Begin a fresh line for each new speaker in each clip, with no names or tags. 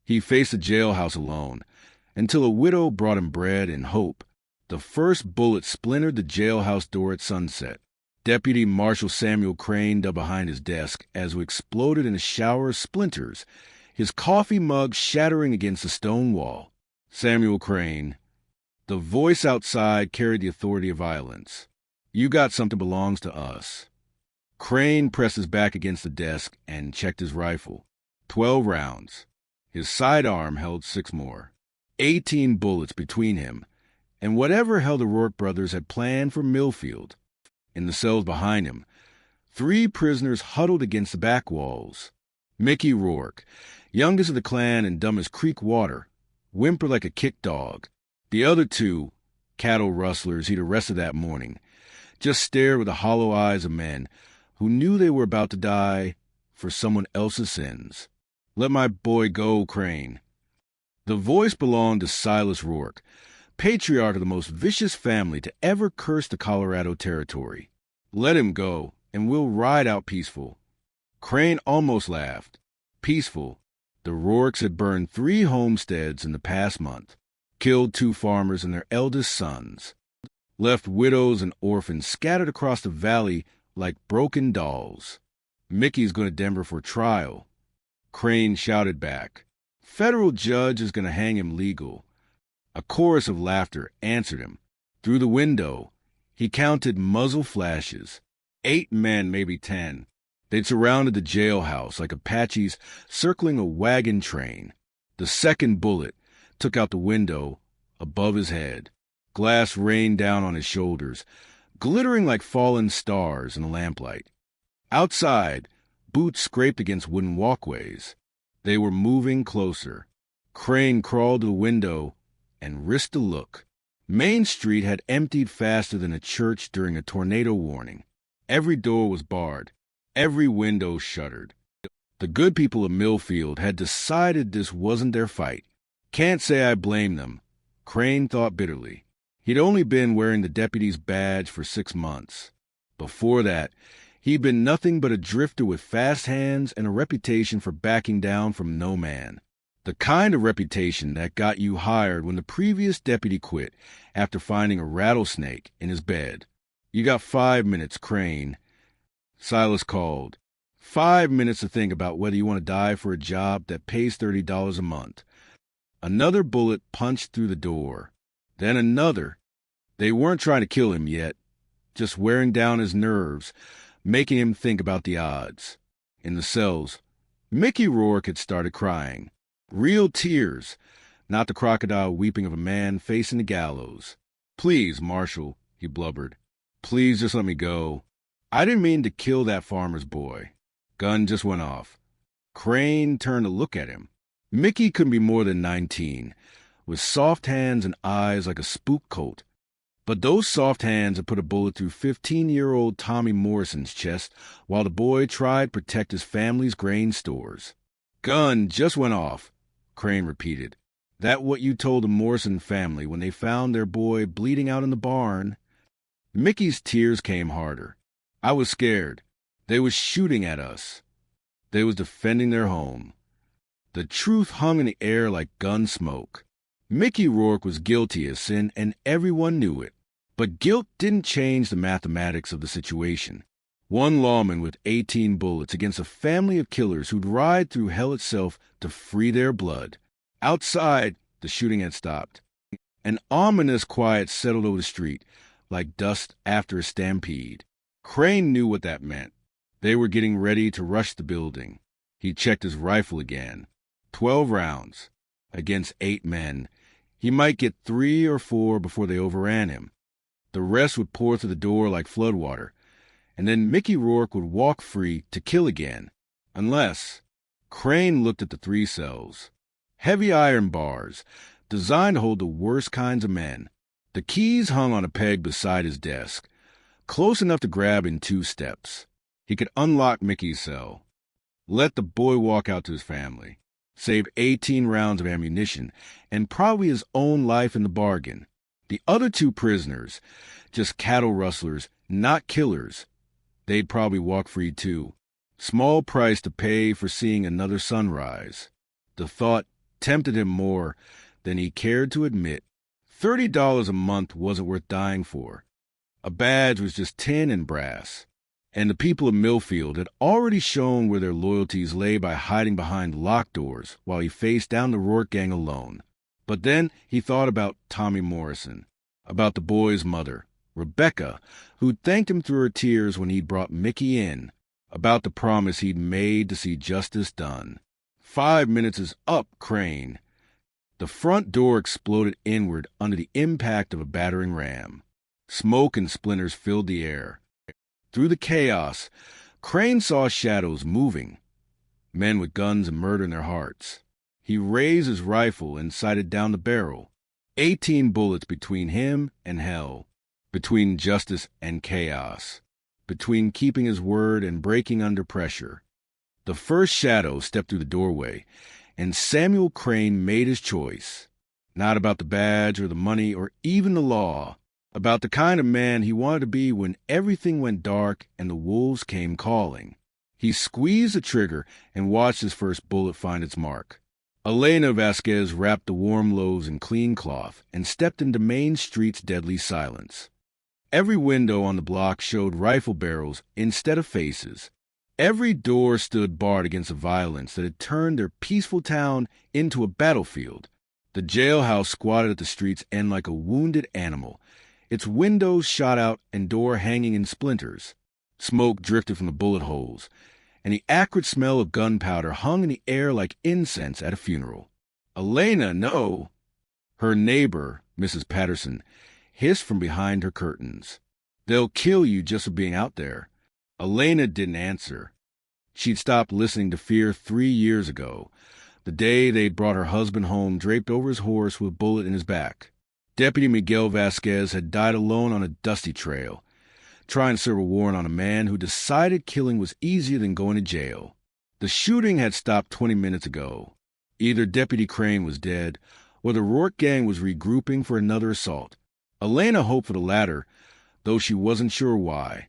He faced the jailhouse alone, until a widow brought him bread and hope. The first bullet splintered the jailhouse door at sunset. Deputy Marshal Samuel Crane dug behind his desk as it exploded in a shower of splinters, his coffee mug shattering against the stone wall. Samuel Crane. The voice outside carried the authority of violence. You got something belongs to us. Crane pressed his back against the desk and checked his rifle. 12 rounds. His sidearm held 6 more. 18 bullets between him and whatever hell the Rourke brothers had planned for Millfield. In the cells behind him, 3 prisoners huddled against the back walls. Mickey Rourke, youngest of the clan and dumb as creek water, whimpered like a kick dog. The other 2, cattle rustlers he'd arrested that morning, just stared with the hollow eyes of men who knew they were about to die for someone else's sins. Let my boy go, Crane. The voice belonged to Silas Rourke, patriarch of the most vicious family to ever curse the Colorado Territory. Let him go, and we'll ride out peaceful. Crane almost laughed. Peaceful. The Rourkes had burned 3 homesteads in the past month, killed 2 farmers and their eldest sons, left widows and orphans scattered across the valley like broken dolls. Mickey's going to Denver for trial. Crane shouted back. Federal judge is going to hang him legal. A chorus of laughter answered him. Through the window, he counted muzzle flashes. 8 men, maybe 10. They'd surrounded the jailhouse like Apaches circling a wagon train. The second bullet took out the window above his head. Glass rained down on his shoulders, glittering like fallen stars in the lamplight. Outside, boots scraped against wooden walkways. They were moving closer. Crane crawled to the window and risked a look. Main Street had emptied faster than a church during a tornado warning. Every door was barred. Every window shuttered. The good people of Millfield had decided this wasn't their fight. Can't say I blame them, Crane thought bitterly. He'd only been wearing the deputy's badge for 6 months. Before that, he'd been nothing but a drifter with fast hands and a reputation for backing down from no man. The kind of reputation that got you hired when the previous deputy quit after finding a rattlesnake in his bed. You got 5 minutes, Crane. Silas called. 5 minutes to think about whether you want to die for a job that pays $30 a month. Another bullet punched through the door. Then another. They weren't trying to kill him yet, just wearing down his nerves, making him think about the odds. In the cells, Mickey Rourke had started crying. Real tears, not the crocodile weeping of a man facing the gallows. Please, Marshal, he blubbered. Please just let me go. I didn't mean to kill that farmer's boy. Gun just went off. Crane turned to look at him. Mickey couldn't be more than 19, with soft hands and eyes like a spook coat. But those soft hands had put a bullet through 15-year-old Tommy Morrison's chest while the boy tried to protect his family's grain stores. Gun just went off, Crane repeated. That what you told the Morrison family when they found their boy bleeding out in the barn? Mickey's tears came harder. I was scared. They was shooting at us. They was defending their home. The truth hung in the air like gun smoke. Mickey Rourke was guilty of sin, and everyone knew it. But guilt didn't change the mathematics of the situation. One lawman with 18 bullets against a family of killers who'd ride through hell itself to free their blood. Outside, the shooting had stopped. An ominous quiet settled over the street, like dust after a stampede. Crane knew what that meant. They were getting ready to rush the building. He checked his rifle again. 12 rounds. Against 8 men. He might get 3 or 4 before they overran him. The rest would pour through the door like floodwater. And then Mickey Rourke would walk free to kill again. Unless... Crane looked at the 3 cells. Heavy iron bars, designed to hold the worst kinds of men. The keys hung on a peg beside his desk, close enough to grab in 2 steps. He could unlock Mickey's cell. Let the boy walk out to his family. Save 18 rounds of ammunition, and probably his own life in the bargain. The other 2 prisoners, just cattle rustlers, not killers. They'd probably walk free too. Small price to pay for seeing another sunrise. The thought tempted him more than he cared to admit. $30 a month wasn't worth dying for. A badge was just tin and brass. And the people of Millfield had already shown where their loyalties lay by hiding behind locked doors while he faced down the Rourke gang alone. But then he thought about Tommy Morrison, about the boy's mother, Rebecca, who'd thanked him through her tears when he'd brought Mickey in, about the promise he'd made to see justice done. 5 minutes is up, Crane. The front door exploded inward under the impact of a battering ram. Smoke and splinters filled the air. Through the chaos, Crane saw shadows moving, men with guns and murder in their hearts. He raised his rifle and sighted down the barrel. 18 bullets between him and hell, between justice and chaos, between keeping his word and breaking under pressure. The first shadow stepped through the doorway, and Samuel Crane made his choice. Not about the badge or the money or even the law, about the kind of man he wanted to be when everything went dark and the wolves came calling. He squeezed the trigger and watched his first bullet find its mark. Elena Vasquez wrapped the warm loaves in clean cloth and stepped into Main Street's deadly silence. Every window on the block showed rifle barrels instead of faces. Every door stood barred against the violence that had turned their peaceful town into a battlefield. The jailhouse squatted at the street's end like a wounded animal, its windows shot out and door hanging in splinters. Smoke drifted from the bullet holes, and the acrid smell of gunpowder hung in the air like incense at a funeral. "Elena, no!" Her neighbor, Mrs. Patterson, hissed from behind her curtains. "They'll kill you just for being out there." Elena didn't answer. She'd stopped listening to fear 3 years ago, the day they'd brought her husband home draped over his horse with a bullet in his back. Deputy Miguel Vasquez had died alone on a dusty trail, trying to serve a warrant on a man who decided killing was easier than going to jail. The shooting had stopped 20 minutes ago. Either Deputy Crane was dead, or the Rourke gang was regrouping for another assault. Elena hoped for the latter, though she wasn't sure why.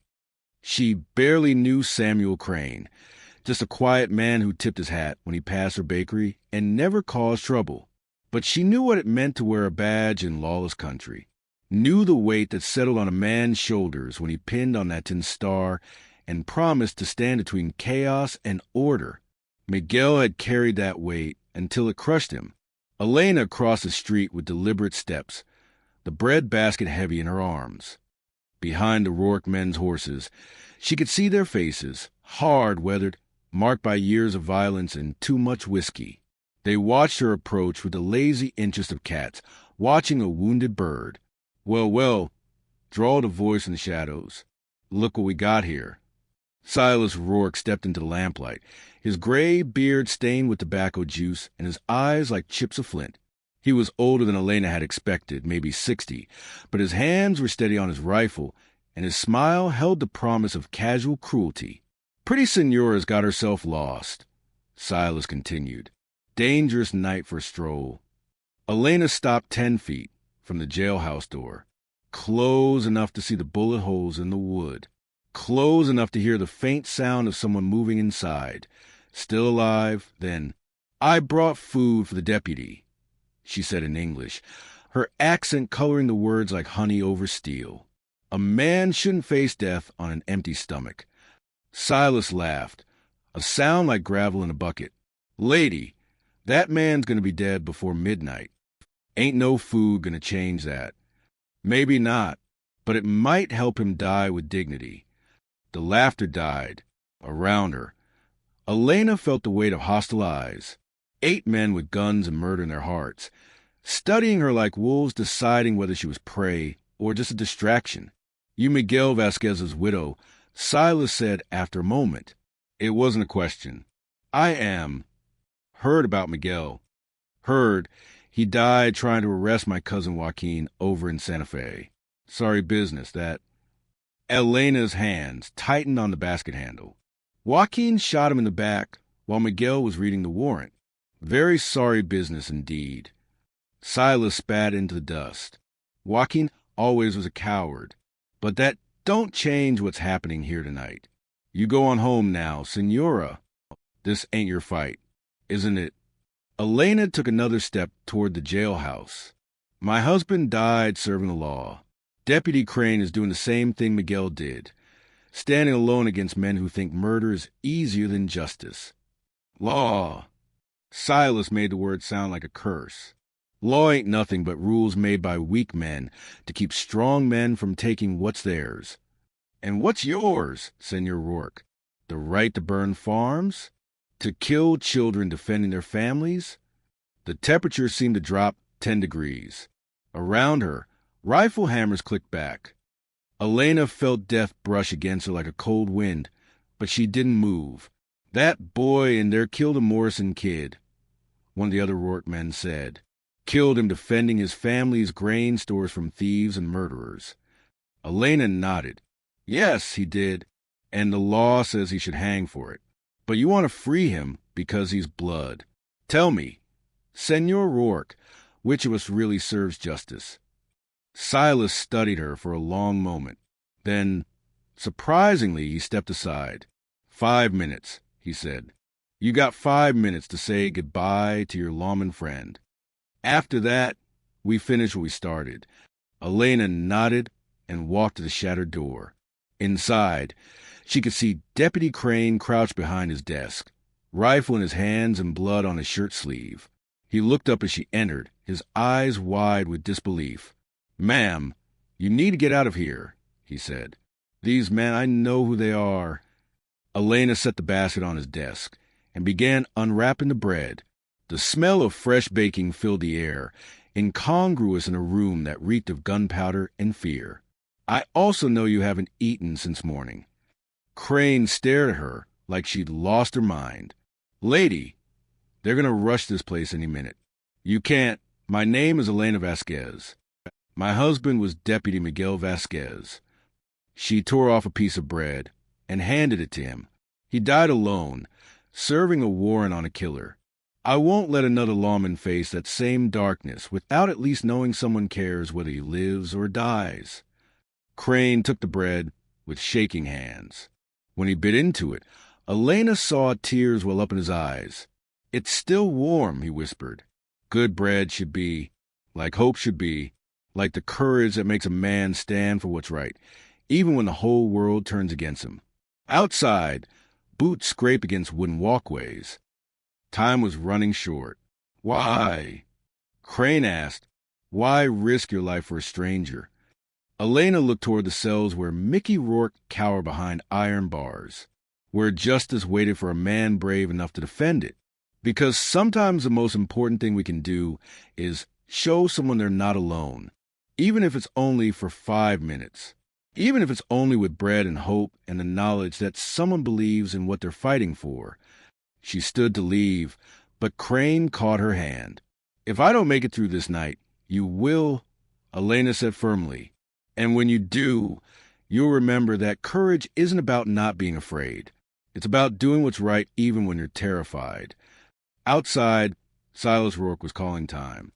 She barely knew Samuel Crane, just a quiet man who tipped his hat when he passed her bakery and never caused trouble. But she knew what it meant to wear a badge in lawless country, knew the weight that settled on a man's shoulders when he pinned on that tin star and promised to stand between chaos and order. Miguel had carried that weight until it crushed him. Elena crossed the street with deliberate steps, the bread basket heavy in her arms. Behind the Rourke men's horses, she could see their faces, hard weathered, marked by years of violence and too much whiskey. They watched her approach with the lazy interest of cats watching a wounded bird. "Well, well," drawled a voice in the shadows. "Look what we got here." Silas Rourke stepped into the lamplight, his gray beard stained with tobacco juice and his eyes like chips of flint. He was older than Elena had expected, maybe 60, but his hands were steady on his rifle, and his smile held the promise of casual cruelty. "Pretty Senora's got herself lost," Silas continued. "Dangerous night for a stroll." Elena stopped 10 feet from the jailhouse door, close enough to see the bullet holes in the wood, close enough to hear the faint sound of someone moving inside. Still alive, then, "I brought food for the deputy," she said in English, her accent coloring the words like honey over steel. A man shouldn't face death on an empty stomach. Silas laughed, a sound like gravel in a bucket. "Lady, that man's going to be dead before midnight. Ain't no food going to change that. Maybe not, but it might help him die with dignity." The laughter died around her. Elena felt the weight of hostile eyes. 8 men with guns and murder in their hearts, studying her like wolves deciding whether she was prey or just a distraction. "You Miguel Vasquez's widow," Silas said after a moment. It wasn't a question. "I am. Heard about Miguel. Heard he died trying to arrest my cousin Joaquin over in Santa Fe. Sorry business, that." Elena's hands tightened on the basket handle. "Joaquin shot him in the back while Miguel was reading the warrant. Very sorry business indeed." Silas spat into the dust. "Joaquin always was a coward, but that don't change what's happening here tonight. You go on home now, Senora. This ain't your fight, isn't it?" Elena took another step toward the jailhouse. My husband died serving the law. Deputy Crane is doing the same thing Miguel did, standing alone against men who think murder is easier than justice. Law. Silas made the word sound like a curse. Law ain't nothing but rules made by weak men to keep strong men from taking what's theirs. And what's yours, Senor Rourke? The right to burn farms? To kill children defending their families? The temperature seemed to drop 10 degrees. Around her, rifle hammers clicked back. Elena felt death brush against her like a cold wind, but she didn't move. That boy in there killed a Morrison kid, one of the other Rourke men said. Killed him defending his family's grain stores from thieves and murderers. Elena nodded. Yes, he did, and the law says he should hang for it. But you want to free him because he's blood. Tell me, Senor Rourke, which of us really serves justice? Silas studied her for a long moment. Then, surprisingly, he stepped aside. 5 minutes, he said. You got 5 minutes to say goodbye to your lawman friend. After that, we finish what we started. Elena nodded and walked to the shattered door. Inside, she could see Deputy Crane crouched behind his desk, rifle in his hands and blood on his shirt sleeve. He looked up as she entered, his eyes wide with disbelief. Ma'am, you need to get out of here, he said. These men, I know who they are. Elena set the basket on his desk and began unwrapping the bread. The smell of fresh baking filled the air, incongruous in a room that reeked of gunpowder and fear. I also know you haven't eaten since morning. Crane stared at her like she'd lost her mind. Lady, they're going to rush this place any minute. You can't. My name is Elena Vasquez. My husband was Deputy Miguel Vasquez. She tore off a piece of bread and handed it to him. He died alone, serving a warrant on a killer. I won't let another lawman face that same darkness without at least knowing someone cares whether he lives or dies. Crane took the bread with shaking hands. When he bit into it, Elena saw tears well up in his eyes. It's still warm, he whispered. Good bread should be, like hope should be, like the courage that makes a man stand for what's right, even when the whole world turns against him. Outside, boots scrape against wooden walkways. Time was running short. Why? Crane asked, why risk your life for a stranger? Elena looked toward the cells where Mickey Rourke cowered behind iron bars, where justice waited for a man brave enough to defend it. Because sometimes the most important thing we can do is show someone they're not alone, even if it's only for 5 minutes, even if it's only with bread and hope and the knowledge that someone believes in what they're fighting for. She stood to leave, but Crane caught her hand. If I don't make it through this night, you will, Elena said firmly. And when you do, you'll remember that courage isn't about not being afraid. It's about doing what's right even when you're terrified. Outside, Silas Rourke was calling time.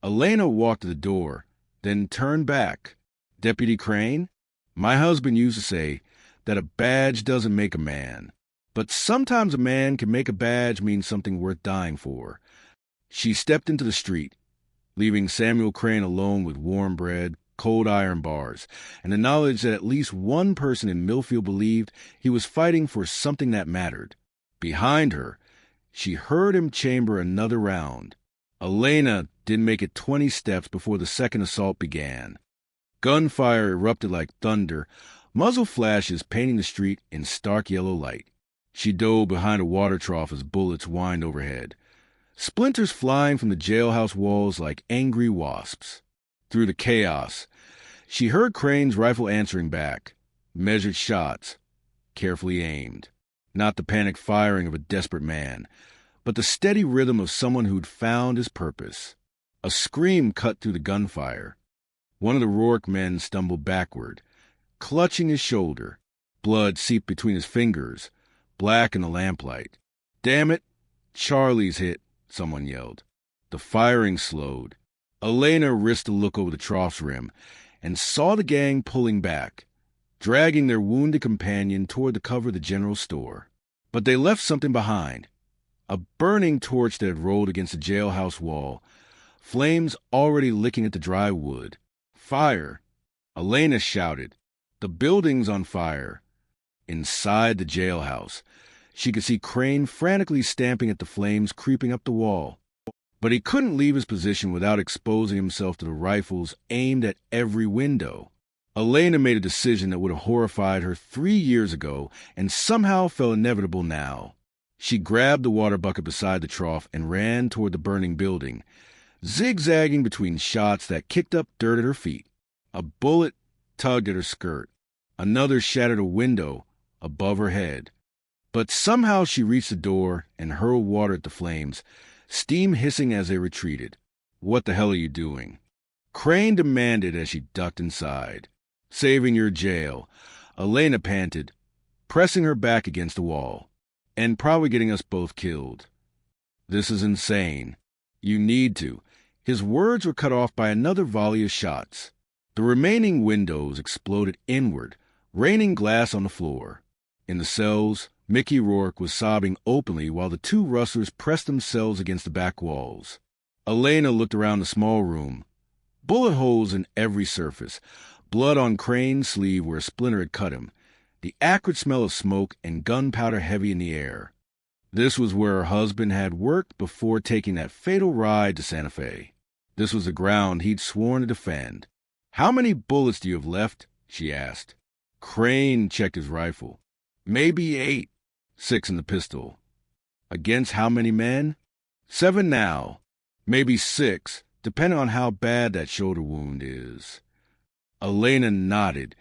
Elena walked to the door, then turned back. Deputy Crane, my husband used to say that a badge doesn't make a man. But sometimes a man can make a badge mean something worth dying for. She stepped into the street, leaving Samuel Crane alone with warm bread, cold iron bars, and the knowledge that at least one person in Millfield believed he was fighting for something that mattered. Behind her, she heard him chamber another round. Elena didn't make it 20 steps before the second assault began. Gunfire erupted like thunder, muzzle flashes painting the street in stark yellow light. She dove behind a water trough as bullets whined overhead, splinters flying from the jailhouse walls like angry wasps. Through the chaos, she heard Crane's rifle answering back, measured shots, carefully aimed. Not the panicked firing of a desperate man, but the steady rhythm of someone who'd found his purpose. A scream cut through the gunfire. One of the Rourke men stumbled backward, clutching his shoulder. Blood seeped between his fingers, black in the lamplight. Damn it, Charlie's hit, someone yelled. The firing slowed. Elena risked a look over the trough's rim and saw the gang pulling back, dragging their wounded companion toward the cover of the general store. But they left something behind. A burning torch that had rolled against the jailhouse wall, flames already licking at the dry wood. Fire! Elena shouted. The building's on fire. Inside the jailhouse, she could see Crane frantically stamping at the flames creeping up the wall. But he couldn't leave his position without exposing himself to the rifles aimed at every window. Elena made a decision that would have horrified her 3 years ago and somehow felt inevitable now. She grabbed the water bucket beside the trough and ran toward the burning building, zigzagging between shots that kicked up dirt at her feet. A bullet tugged at her skirt. Another shattered a window above her head. But somehow she reached the door and hurled water at the flames, steam hissing as they retreated. "What the hell are you doing?" Crane demanded as she ducked inside. "Saving your jail," Elena panted, pressing her back against the wall. "And probably getting us both killed." "This is insane. You need to." His words were cut off by another volley of shots. The remaining windows exploded inward, raining glass on the floor. In the cells, Mickey Rourke was sobbing openly while the two rustlers pressed themselves against the back walls. Elena looked around the small room. Bullet holes in every surface, blood on Crane's sleeve where a splinter had cut him, the acrid smell of smoke and gunpowder heavy in the air. This was where her husband had worked before taking that fatal ride to Santa Fe. This was the ground he'd sworn to defend. "How many bullets do you have left?" she asked. Crane checked his rifle. "Maybe 8. 6 in the pistol." "Against how many men?" "7 now. Maybe 6, depending on how bad that shoulder wound is." Elena nodded,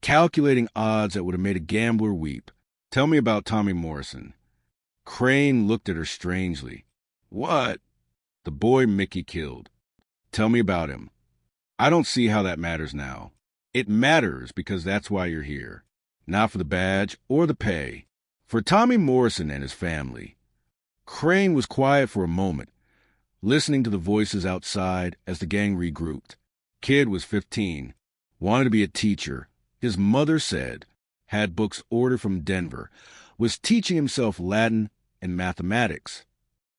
calculating odds that would have made a gambler weep. "Tell me about Tommy Morrison." Crane looked at her strangely. "What?" "The boy Mickey killed. Tell me about him." "I don't see how that matters now." "It matters because that's why you're here. Not for the badge or the pay. For Tommy Morrison and his family." Crane was quiet for a moment, listening to the voices outside as the gang regrouped. Kid was 15, wanted to be a teacher, his mother said, had books ordered from Denver, was teaching himself Latin and mathematics.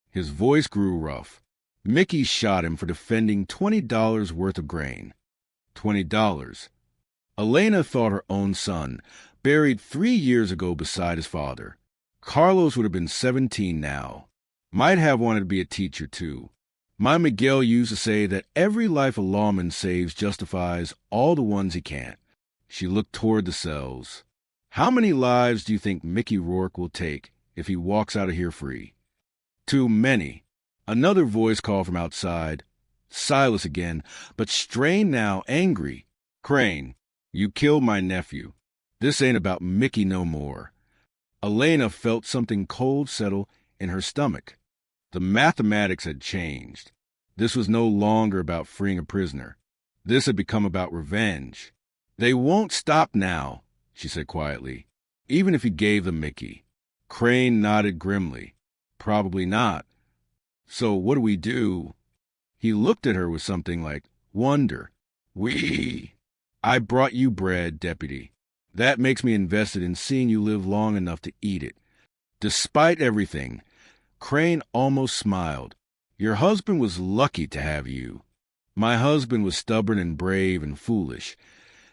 His voice grew rough. Mickey shot him for defending $20 worth of grain. $20. Elena thought her own son, buried 3 years ago beside his father. Carlos would have been 17 now. Might have wanted to be a teacher, too. My Miguel used to say that every life a lawman saves justifies all the ones he can't. She looked toward the cells. "How many lives do you think Mickey Rourke will take if he walks out of here free?" "Too many." Another voice called from outside. Silas again, but strained now, angry. "Crane, you killed my nephew. This ain't about Mickey no more." Elena felt something cold settle in her stomach. The mathematics had changed. This was no longer about freeing a prisoner. This had become about revenge. "They won't stop now," she said quietly, "even if he gave them Mickey." Crane nodded grimly. "Probably not. So what do we do?" He looked at her with something like wonder. I brought you bread, deputy. That makes me invested in seeing you live long enough to eat it." Despite everything, Crane almost smiled. "Your husband was lucky to have you." "My husband was stubborn and brave and foolish,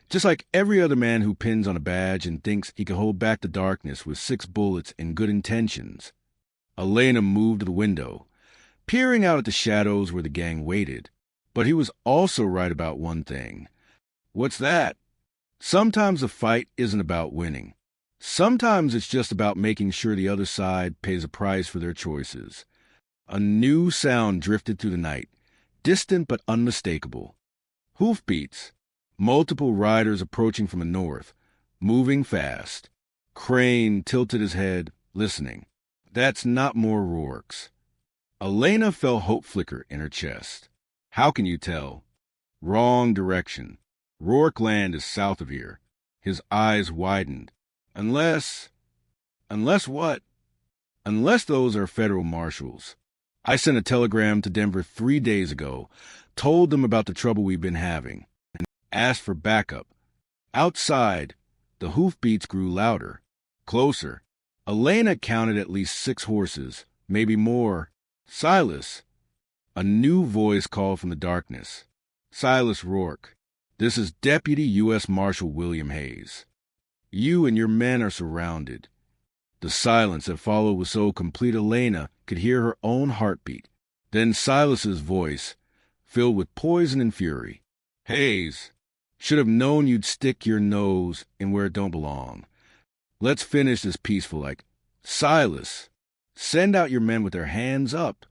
just like every other man who pins on a badge and thinks he can hold back the darkness with 6 bullets and good intentions." Elena moved to the window, peering out at the shadows where the gang waited. But he was also right about one thing. "What's that?" "Sometimes the fight isn't about winning. Sometimes it's just about making sure the other side pays a price for their choices." A new sound drifted through the night, distant but unmistakable. Hoofbeats. Multiple riders approaching from the north, moving fast. Crane tilted his head, listening. "That's not more Rourke's." Elena felt hope flicker in her chest. "How can you tell?" "Wrong direction. Rourke Land is south of here." His eyes widened. Unless what?" "Unless those are federal marshals. I sent a telegram to Denver 3 days ago, told them about the trouble we've been having, and asked for backup." Outside, the hoofbeats grew louder, closer. Elena counted at least 6 horses, Maybe more. Silas. A new voice called from the darkness. Silas Rourke. This is Deputy U.S. Marshal William Hayes. You and your men are surrounded. The silence that followed was so complete Elena could hear her own heartbeat. Then Silas's voice, filled with poison and fury. Hayes, should have known you'd stick your nose in where it don't belong. Let's finish this peaceful like. Silas, send out your men with their hands up.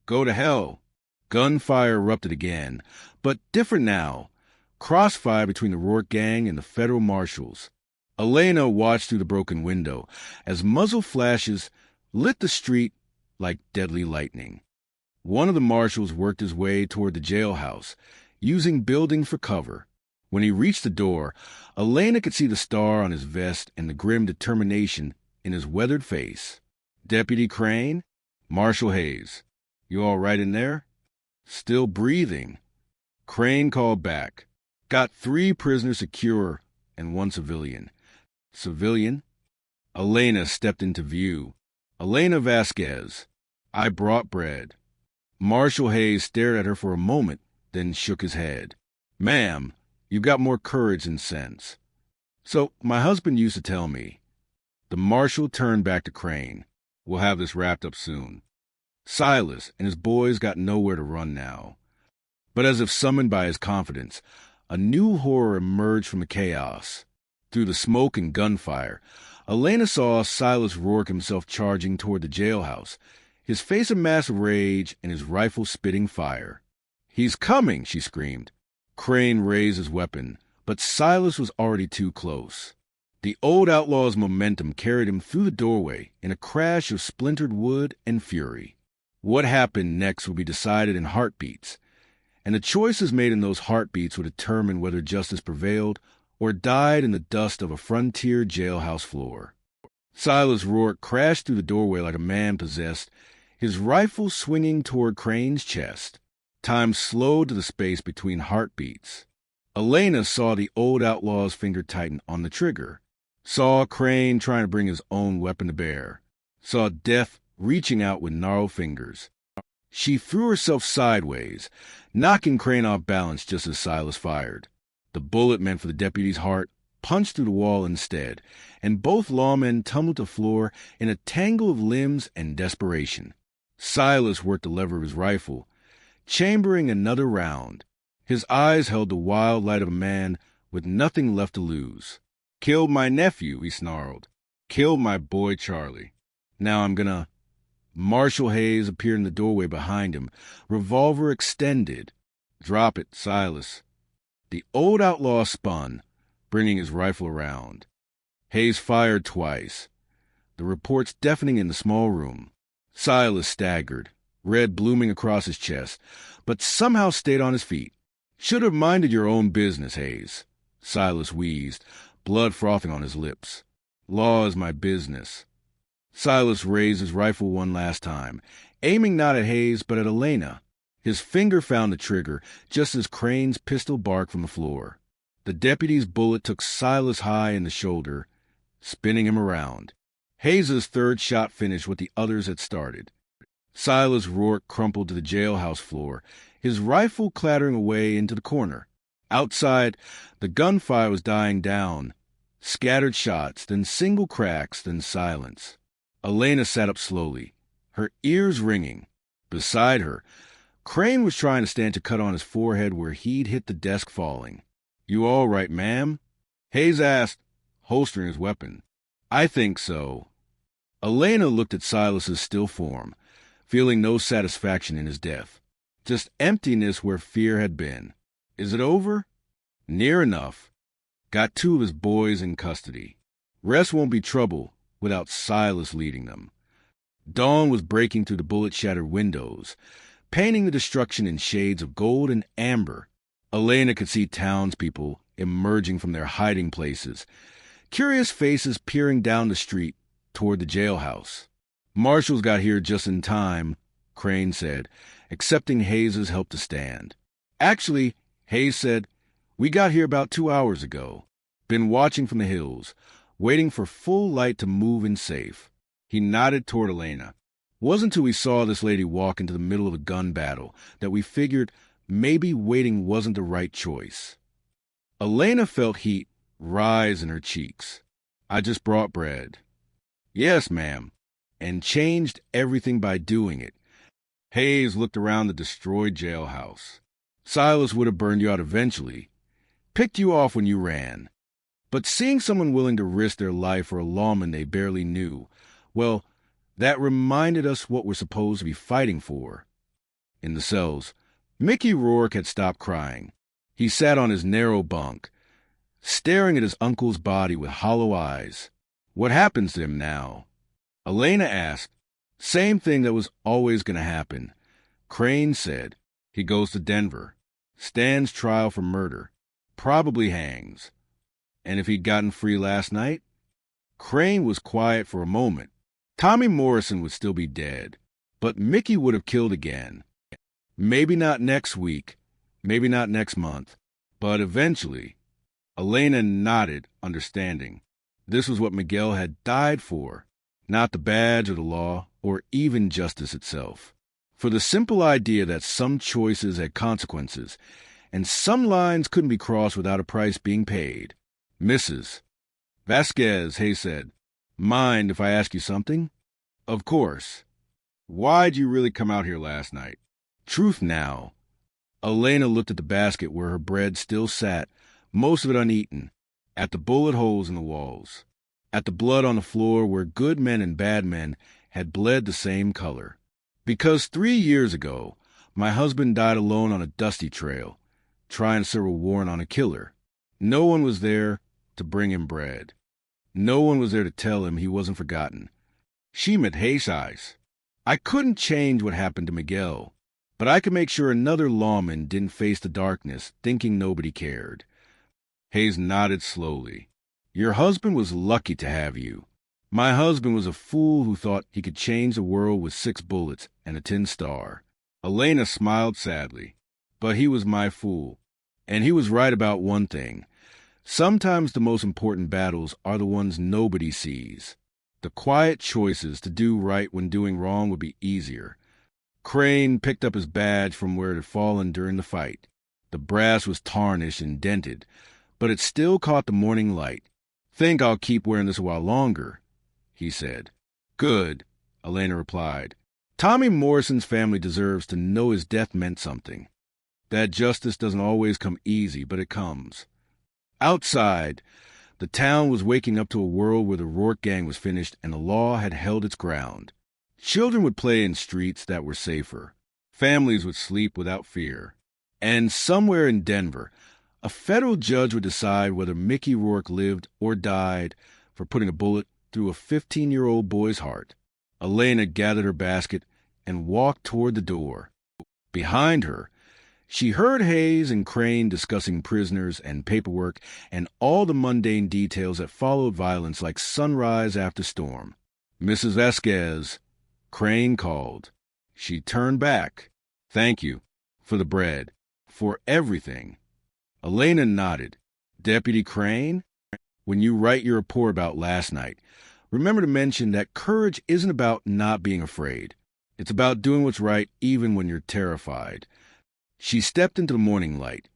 Go to hell. Gunfire erupted again, but different now. Crossfire between the Rourke gang and the federal marshals. Elena watched through the broken window as muzzle flashes lit the street like deadly lightning. One of the marshals worked his way toward the jailhouse, using buildings for cover. When he reached the door, Elena could see the star on his vest and the grim determination in his weathered face. Deputy Crane? Marshal Hayes. You all right in there? Still breathing. Crane called back. Got 3 prisoners secure and 1 civilian. Civilian? Elena stepped into view. Elena Vasquez. I brought bread. Marshal Hayes stared at her for a moment, then shook his head. Ma'am, you've got more courage than sense. So, my husband used to tell me. The marshal turned back to Crane. We'll have this wrapped up soon. Silas and his boys got nowhere to run now. But as if summoned by his confidence, a new horror emerged from the chaos. Through the smoke and gunfire, Elena saw Silas Rourke himself charging toward the jailhouse, his face a mass of rage and his rifle spitting fire. He's coming, she screamed. Crane raised his weapon, but Silas was already too close. The old outlaw's momentum carried him through the doorway in a crash of splintered wood and fury. What happened next would be decided in heartbeats, and the choices made in those heartbeats would determine whether justice prevailed or died in the dust of a frontier jailhouse floor. Silas Rourke crashed through the doorway like a man possessed, his rifle swinging toward Crane's chest. Time slowed to the space between heartbeats. Elena saw the old outlaw's finger tighten on the trigger, saw Crane trying to bring his own weapon to bear, saw death reaching out with gnarled fingers. She threw herself sideways, knocking Crane off balance just as Silas fired. The bullet meant for the deputy's heart punched through the wall instead, and both lawmen tumbled to the floor in a tangle of limbs and desperation. Silas worked the lever of his rifle, chambering another round. His eyes held the wild light of a man with nothing left to lose. Killed my nephew, he snarled. Killed my boy Charlie. Now I'm gonna... Marshal Hayes appeared in the doorway behind him, revolver extended. Drop it, Silas. The old outlaw spun, bringing his rifle around. Hayes fired twice, the reports deafening in the small room. Silas staggered, red blooming across his chest, but somehow stayed on his feet. Should have minded your own business, Hayes. Silas wheezed, blood frothing on his lips. Law is my business. Silas raised his rifle one last time, aiming not at Hayes but at Elena. His finger found the trigger just as Crane's pistol barked from the floor. The deputy's bullet took Silas high in the shoulder, spinning him around. Hayes's third shot finished what the others had started. Silas Rourke crumpled to the jailhouse floor, his rifle clattering away into the corner. Outside, the gunfire was dying down. Scattered shots, then single cracks, then silence. Elena sat up slowly, her ears ringing. Beside her, Crane was trying to stand to cut on his forehead where he'd hit the desk falling. You all right, ma'am? Hayes asked, holstering his weapon. I think so. Elena looked at Silas's still form, feeling no satisfaction in his death. Just emptiness where fear had been. Is it over? Near enough. Got 2 of his boys in custody. Rest won't be trouble without Silas leading them. Dawn was breaking through the bullet-shattered windows, painting the destruction in shades of gold and amber. Elena could see townspeople emerging from their hiding places, curious faces peering down the street toward the jailhouse. Marshals got here just in time, Crane said, accepting Hayes's help to stand. Actually, Hayes said, we got here about 2 hours ago. Been watching from the hills, waiting for full light to move in safe. He nodded toward Elena. Wasn't until we saw this lady walk into the middle of a gun battle that we figured maybe waiting wasn't the right choice. Elena felt heat rise in her cheeks. I just brought bread. Yes, ma'am. And changed everything by doing it. Hayes looked around the destroyed jailhouse. Silas would have burned you out eventually, picked you off when you ran. But seeing someone willing to risk their life for a lawman they barely knew, well, that reminded us what we're supposed to be fighting for. In the cells, Mickey Rourke had stopped crying. He sat on his narrow bunk, staring at his uncle's body with hollow eyes. What happens to him now? Elena asked. Same thing that was always going to happen. Crane said. He goes to Denver. Stands trial for murder. Probably hangs. And if he'd gotten free last night? Crane was quiet for a moment. Tommy Morrison would still be dead. But Mickey would have killed again. Maybe not next week. Maybe not next month. But eventually. Elena nodded, understanding. This was what Miguel had died for. Not the badge or the law, or even justice itself. For the simple idea that some choices had consequences, and some lines couldn't be crossed without a price being paid. Mrs. Vasquez, Hayes said, mind if I ask you something? Of course. Why'd you really come out here last night? Truth now. Elena looked at the basket where her bread still sat, most of it uneaten, at the bullet holes in the walls, at the blood on the floor where good men and bad men had bled the same color. Because 3 years ago, my husband died alone on a dusty trail, trying to serve a warrant on a killer. No one was there to bring him bread. No one was there to tell him he wasn't forgotten. She met Jailhouse. I couldn't change what happened to Miguel, but I could make sure another lawman didn't face the darkness thinking nobody cared. Hayes nodded slowly. Your husband was lucky to have you. My husband was a fool who thought he could change the world with 6 bullets and a tin star. Elena smiled sadly. But he was my fool. And he was right about one thing. Sometimes the most important battles are the ones nobody sees. The quiet choices to do right when doing wrong would be easier. Crane picked up his badge from where it had fallen during the fight. The brass was tarnished and dented, but it still caught the morning light. Think I'll keep wearing this a while longer, he said. Good, Elena replied. Tommy Morrison's family deserves to know his death meant something. That justice doesn't always come easy, but it comes. Outside, the town was waking up to a world where the Rourke gang was finished and the law had held its ground. Children would play in streets that were safer. Families would sleep without fear. And somewhere in Denver, a federal judge would decide whether Mickey Rourke lived or died for putting a bullet through a 15-year-old boy's heart. Elena gathered her basket and walked toward the door. Behind her, she heard Hayes and Crane discussing prisoners and paperwork and all the mundane details that followed violence like sunrise after storm. Mrs. Vasquez, Crane called. She turned back. Thank you. For the bread. For everything. Elena nodded. Deputy Crane, when you write your report about last night, remember to mention that courage isn't about not being afraid. It's about doing what's right even when you're terrified. She stepped into the morning light,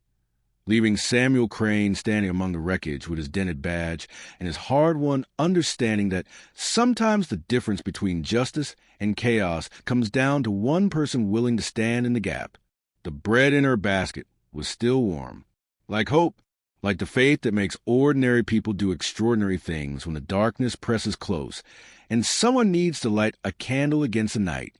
leaving Samuel Crane standing among the wreckage with his dented badge and his hard-won understanding that sometimes the difference between justice and chaos comes down to one person willing to stand in the gap. The bread in her basket was still warm. Like hope, like the faith that makes ordinary people do extraordinary things when the darkness presses close and someone needs to light a candle against the night.